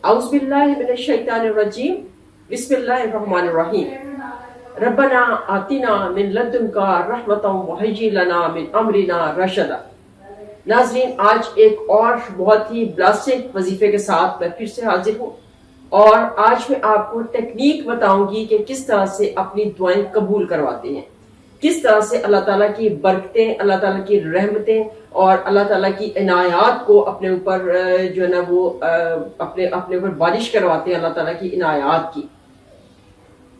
اعوذ باللہ من الشیطان الرجیم بسم اللہ الرحمن الرحیم ربنا آتنا من لدنک رحمتا وہیئ لنا من امرنا رشدا۔ ناظرین، آج ایک اور بہت ہی بلاسٹک وظیفے کے ساتھ میں پھر سے حاضر ہوں، اور آج میں آپ کو ٹیکنیک بتاؤں گی کہ کس طرح سے اپنی دعائیں قبول کرواتے ہیں، کس طرح سے اللہ تعالیٰ کی برکتیں، اللہ تعالیٰ کی رحمتیں اور اللہ تعالیٰ کی عنایات کو اپنے اوپر جو ہے نا وہ اپنے اوپر بارش کرواتے ہیں اللہ تعالیٰ کی عنایات کی۔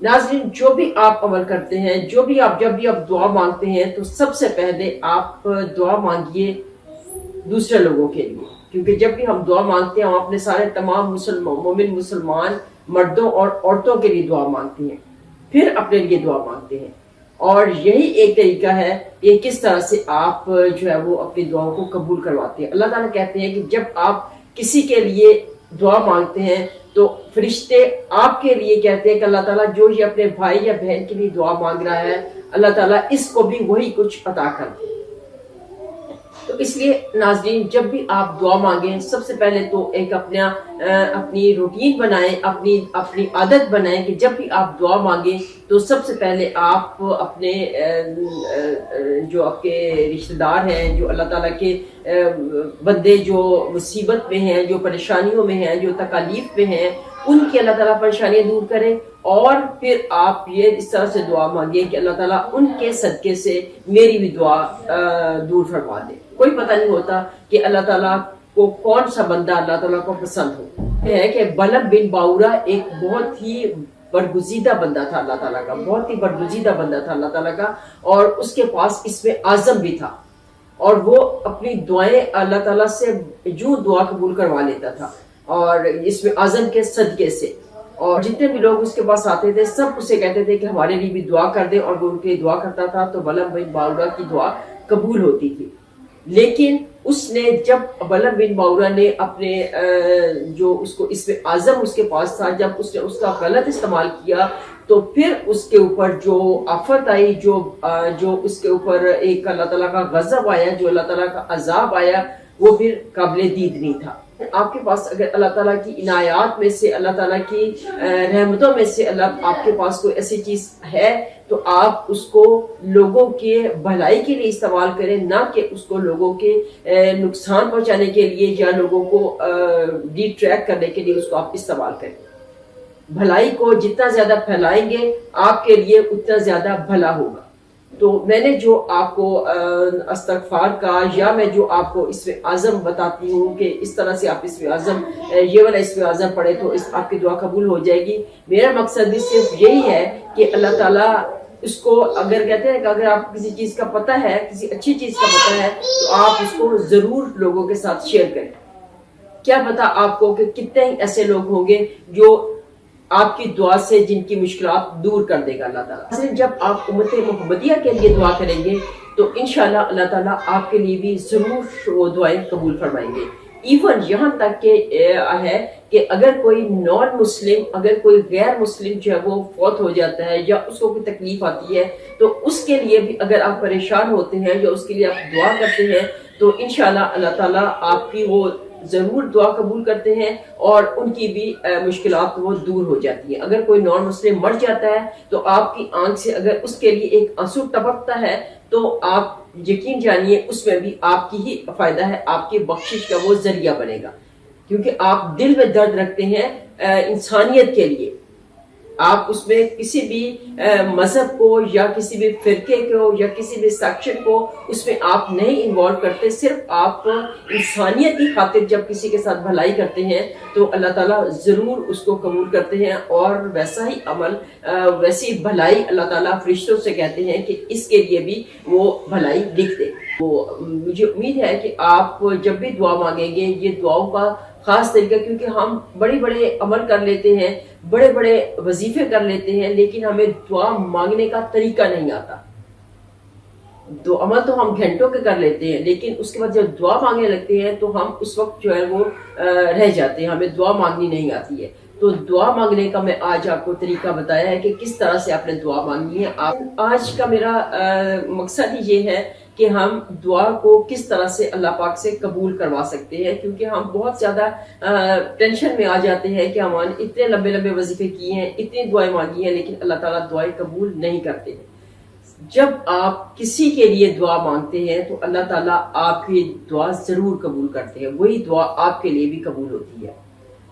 ناظرین، جو بھی آپ عمل کرتے ہیں، جب بھی آپ دعا مانگتے ہیں تو سب سے پہلے آپ دعا مانگیے دوسرے لوگوں کے لیے، کیونکہ جب بھی ہم دعا مانگتے ہیں ہم اپنے سارے تمام مومن مسلمان مردوں اور عورتوں کے لیے دعا مانگتے ہیں، پھر اپنے لیے دعا مانگتے ہیں، اور یہی ایک طریقہ ہے کہ کس طرح سے آپ جو ہے وہ اپنی دعاؤں کو قبول کرواتے ہیں۔ اللہ تعالیٰ کہتے ہیں کہ جب آپ کسی کے لیے دعا مانگتے ہیں تو فرشتے آپ کے لیے کہتے ہیں کہ اللہ تعالیٰ جو یہ اپنے بھائی یا بہن کے لیے دعا مانگ رہا ہے اللہ تعالیٰ اس کو بھی وہی کچھ عطا کر دے۔ تو اس لیے ناظرین، جب بھی آپ دعا مانگیں سب سے پہلے تو ایک اپنی روٹین بنائیں، اپنی عادت بنائیں کہ جب بھی آپ دعا مانگیں تو سب سے پہلے آپ اپنے جو آپ کے رشتہ دار ہیں، جو اللہ تعالیٰ کے بندے جو مصیبت میں ہیں، جو پریشانیوں میں ہیں، جو تکالیف میں ہیں، ان کی اللہ تعالیٰ پریشانیاں دور کریں، اور پھر آپ یہ اس طرح سے دعا مانگیں کہ اللہ تعالیٰ ان کے صدقے سے میری بھی دعا دور فرما دے۔ کوئی پتہ نہیں ہوتا کہ اللہ تعالیٰ کو کون سا بندہ اللہ تعالیٰ کو پسند ہو۔ یہ ہے کہ بلب بن باورا ایک بہت ہی برگزیدہ بندہ تھا اللہ تعالیٰ کا، بہت ہی برگزیدہ بندہ تھا اللہ تعالیٰ کا، اور اس کے پاس اسم اعظم بھی تھا، اور وہ اپنی دعائیں اللہ تعالیٰ سے جو دعا قبول کروا لیتا تھا، اور اسم اعظم کے صدقے سے، اور جتنے بھی لوگ اس کے پاس آتے تھے سب اسے کہتے تھے کہ ہمارے لیے بھی دعا کر دے، اور وہ ان کے لیے دعا کرتا تھا تو بلب بن باورا کی دعا قبول ہوتی تھی۔ لیکن اس نے جب بلب بن باورا نے اپنے جو اس کو اسم اعظم اس کے پاس تھا، جب اس نے اس کا غلط استعمال کیا تو پھر اس کے اوپر جو آفت آئی، جو اس کے اوپر ایک اللہ تعالیٰ کا غضب آیا، جو اللہ تعالیٰ کا عذاب آیا، وہ پھر قابل دید نہیں تھا۔ آپ کے پاس اگر اللہ تعالیٰ کی عنایات میں سے، اللہ تعالیٰ کی رحمتوں میں سے آپ کے پاس کوئی ایسی چیز ہے تو آپ اس کو لوگوں کے بھلائی کے لیے استعمال کریں، نہ کہ اس کو لوگوں کے نقصان پہنچانے کے لیے یا لوگوں کو ڈی ٹریک کرنے کے لیے اس کو آپ استعمال کریں۔ بھلائی کو جتنا زیادہ پھیلائیں گے آپ کے لیے اتنا زیادہ بھلا ہوگا۔ تو میں نے جو آپ کو استغفار کا یا میں جو آپ کو اسم اعظم بتاتی ہوں کہ اس طرح سے آپ اسم اعظم، یہ والا اسم اعظم پڑھیں تو آپ کی دعا قبول ہو جائے گی۔ میرا مقصد بھی صرف یہی ہے کہ اللہ تعالیٰ اس کو، اگر کہتے ہیں کہ اگر آپ کو کسی چیز کا پتہ ہے، کسی اچھی چیز کا پتہ ہے تو آپ اس کو ضرور لوگوں کے ساتھ شیئر کریں۔ کیا پتہ آپ کو کہ کتنے ہی ایسے لوگ ہوں گے جو آپ کی دعا سے جن کی مشکلات دور کر دے گا اللہ تعالیٰ۔ جب آپ امت محمدیہ کے لیے دعا کریں گے تو انشاءاللہ اللہ تعالیٰ آپ کے لیے بھی ضرور وہ دعائیں قبول فرمائیں گے۔ ایون یہاں تک کہ ہے کہ اگر کوئی نان مسلم، اگر کوئی غیر مسلم جو ہے وہ فوت ہو جاتا ہے یا اس کو کوئی تکلیف آتی ہے تو اس کے لیے بھی اگر آپ پریشان ہوتے ہیں یا اس کے لیے آپ دعا کرتے ہیں تو انشاءاللہ اللہ تعالیٰ آپ کی وہ ضرور دعا قبول کرتے ہیں، اور ان کی بھی مشکلات وہ دور ہو جاتی ہیں۔ اگر کوئی نان مسلم مر جاتا ہے تو آپ کی آنکھ سے اگر اس کے لیے ایک آنسو ٹپکتا ہے تو آپ یقین جانیے اس میں بھی آپ کی ہی فائدہ ہے، آپ کی بخشش کا وہ ذریعہ بنے گا، کیونکہ آپ دل میں درد رکھتے ہیں انسانیت کے لیے۔ آپ اس میں کسی بھی مذہب کو یا کسی بھی فرقے کو یا کسی بھی سیکشن کو اس میں آپ نہیں انوالو کرتے، صرف آپ انسانیت کی خاطر جب کسی کے ساتھ بھلائی کرتے ہیں تو اللہ تعالیٰ ضرور اس کو قبول کرتے ہیں، اور ویسا ہی عمل، ویسی بھلائی اللہ تعالیٰ فرشتوں سے کہتے ہیں کہ اس کے لیے بھی وہ بھلائی لکھ دے۔ تو مجھے امید ہے کہ آپ جب بھی دعا مانگیں گے یہ دعاؤں کا خاص طریقہ، کیونکہ ہم بڑے عمل کر لیتے ہیں، بڑے وظیفے کر لیتے ہیں، لیکن ہمیں دعا مانگنے کا طریقہ نہیں آتا۔ تو عمل تو ہم گھنٹوں کے کر لیتے ہیں، لیکن اس کے بعد جب دعا مانگنے لگتے ہیں تو ہم اس وقت جو ہے وہ رہ جاتے ہیں، ہمیں دعا مانگنی نہیں آتی ہے۔ تو دعا مانگنے کا میں آج آپ کو طریقہ بتایا ہے کہ کس طرح سے آپ نے دعا مانگنی ہے۔ آج کا میرا مقصد ہی یہ ہے کہ ہم دعا کو کس طرح سے اللہ پاک سے قبول کروا سکتے ہیں، کیونکہ ہم بہت زیادہ ٹینشن میں آ جاتے ہیں کہ ہم نے اتنے لمبے لمبے وظیفے کیے ہیں، اتنی دعائیں مانگی ہیں، لیکن اللہ تعالیٰ دعائیں قبول نہیں کرتے ہیں۔ جب آپ کسی کے لیے دعا مانگتے ہیں تو اللہ تعالیٰ آپ کی دعا ضرور قبول کرتے ہیں، وہی دعا آپ کے لیے بھی قبول ہوتی ہے۔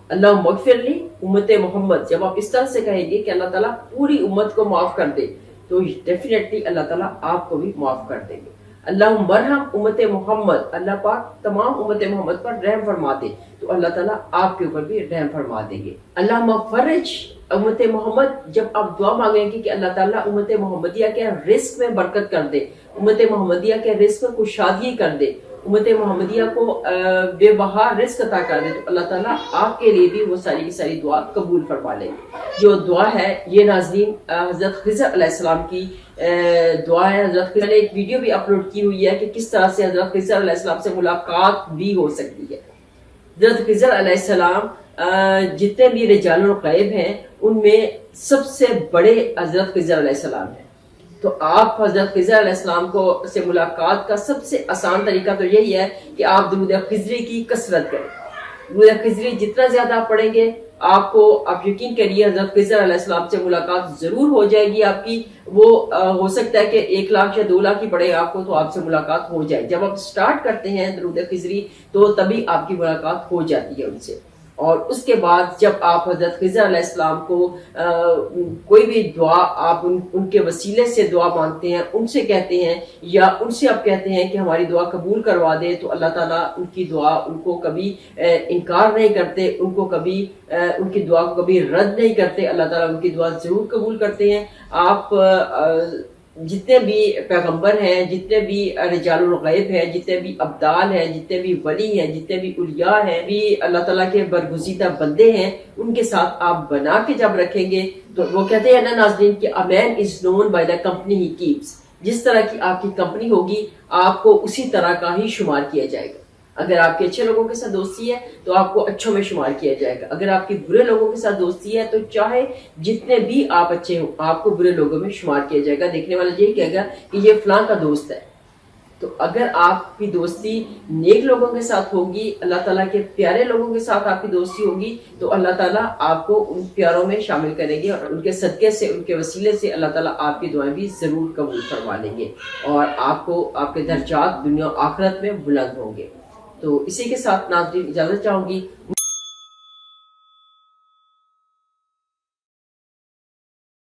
اللہ مغفر لی امت محمد، جب آپ اس طرح سے کہیں گے کہ اللہ تعالیٰ پوری امت کو معاف کر دے تو ڈیفینیٹلی اللہ تعالیٰ آپ کو بھی معاف کر دیں گے۔ اللہ مرحم امت محمد، اللہ پاک تمام امت محمد پر رحم فرما دے تو اللہ تعالیٰ آپ کے اوپر بھی رحم فرما دیں گے۔ اللہ مفرج امت محمد، جب آپ دعا مانگیں گے کہ اللہ تعالیٰ امت محمدیہ کے رزق میں برکت کر دے، امت محمدیہ کے رزق میں کشادگی کر دے، امت محمدیہ کو بے بہا رزق عطا کر دے تو اللہ تعالیٰ آپ کے لیے بھی وہ ساری کی ساری دعا قبول فرما لیں گے۔ جو دعا ہے یہ ناظرین حضرت خضر علیہ السلام کی دعا ہے۔ حضرت خضر نے ایک ویڈیو بھی اپلوڈ کی ہوئی ہے کہ کس طرح سے حضرت خضر علیہ السلام سے ملاقات بھی ہو سکتی ہے۔ حضرت خضر علیہ السلام جتنے بھی رجال الغیب ہیں ان میں سب سے بڑے حضرت خضر علیہ السلام ہیں، تو آپ حضرت خضر علیہ السلام کو سے ملاقات کا سب سے آسان طریقہ تو یہی ہے کہ آپ درود خضری کی کثرت کریں۔ درود خضری جتنا زیادہ آپ پڑھیں گے آپ یقین کریے حضرت خضر علیہ السلام سے ملاقات ضرور ہو جائے گی آپ کی۔ وہ ہو سکتا ہے کہ 1 لاکھ یا 2 لاکھ ہی پڑے آپ کو تو آپ سے ملاقات ہو جائے۔ جب آپ سٹارٹ کرتے ہیں درود خضری تو تبھی آپ کی ملاقات ہو جاتی ہے ان سے، اور اس کے بعد جب آپ حضرت خضر علیہ السلام کو کوئی بھی دعا آپ ان کے وسیلے سے دعا مانگتے ہیں، ان سے کہتے ہیں یا ان سے آپ کہتے ہیں کہ ہماری دعا قبول کروا دے تو اللہ تعالیٰ ان کی دعا ان کو کبھی انکار نہیں کرتے، ان کی دعا کو کبھی رد نہیں کرتے، اللہ تعالیٰ ان کی دعا ضرور قبول کرتے ہیں۔ آپ جتنے بھی پیغمبر ہیں، جتنے بھی رجال الغیب ہیں، جتنے بھی ابدال ہیں، جتنے بھی ولی ہیں، جتنے بھی اولیاء ہیں، بھی اللہ تعالیٰ کے برگزیدہ بندے ہیں، ان کے ساتھ آپ بنا کے جب رکھیں گے تو وہ کہتے ہیں نا ناظرین کہ a man is known by the company he keeps، جس طرح کی آپ کی کمپنی ہوگی آپ کو اسی طرح کا ہی شمار کیا جائے گا۔ اگر آپ کے اچھے لوگوں کے ساتھ دوستی ہے تو آپ کو اچھوں میں شمار کیا جائے گا، اگر آپ کی برے لوگوں کے ساتھ دوستی ہے تو چاہے جتنے بھی آپ اچھے ہوں آپ کو برے لوگوں میں شمار کیا جائے گا۔ دیکھنے والا یہی کہے گا کہ یہ فلاں کا دوست ہے۔ تو اگر آپ کی دوستی نیک لوگوں کے ساتھ ہوگی، اللہ تعالیٰ کے پیارے لوگوں کے ساتھ آپ کی دوستی ہوگی تو اللہ تعالیٰ آپ کو ان پیاروں میں شامل کریں گے، اور ان کے صدقے سے، ان کے وسیلے سے اللہ تعالیٰ آپ کی دعائیں بھی ضرور قبول فرما لیں گے، اور آپ کو آپ کے درجات دنیا و آخرت میں بلند ہوں گے۔ تو اسی کے ساتھ ناظرین اجازت چاہوں گی۔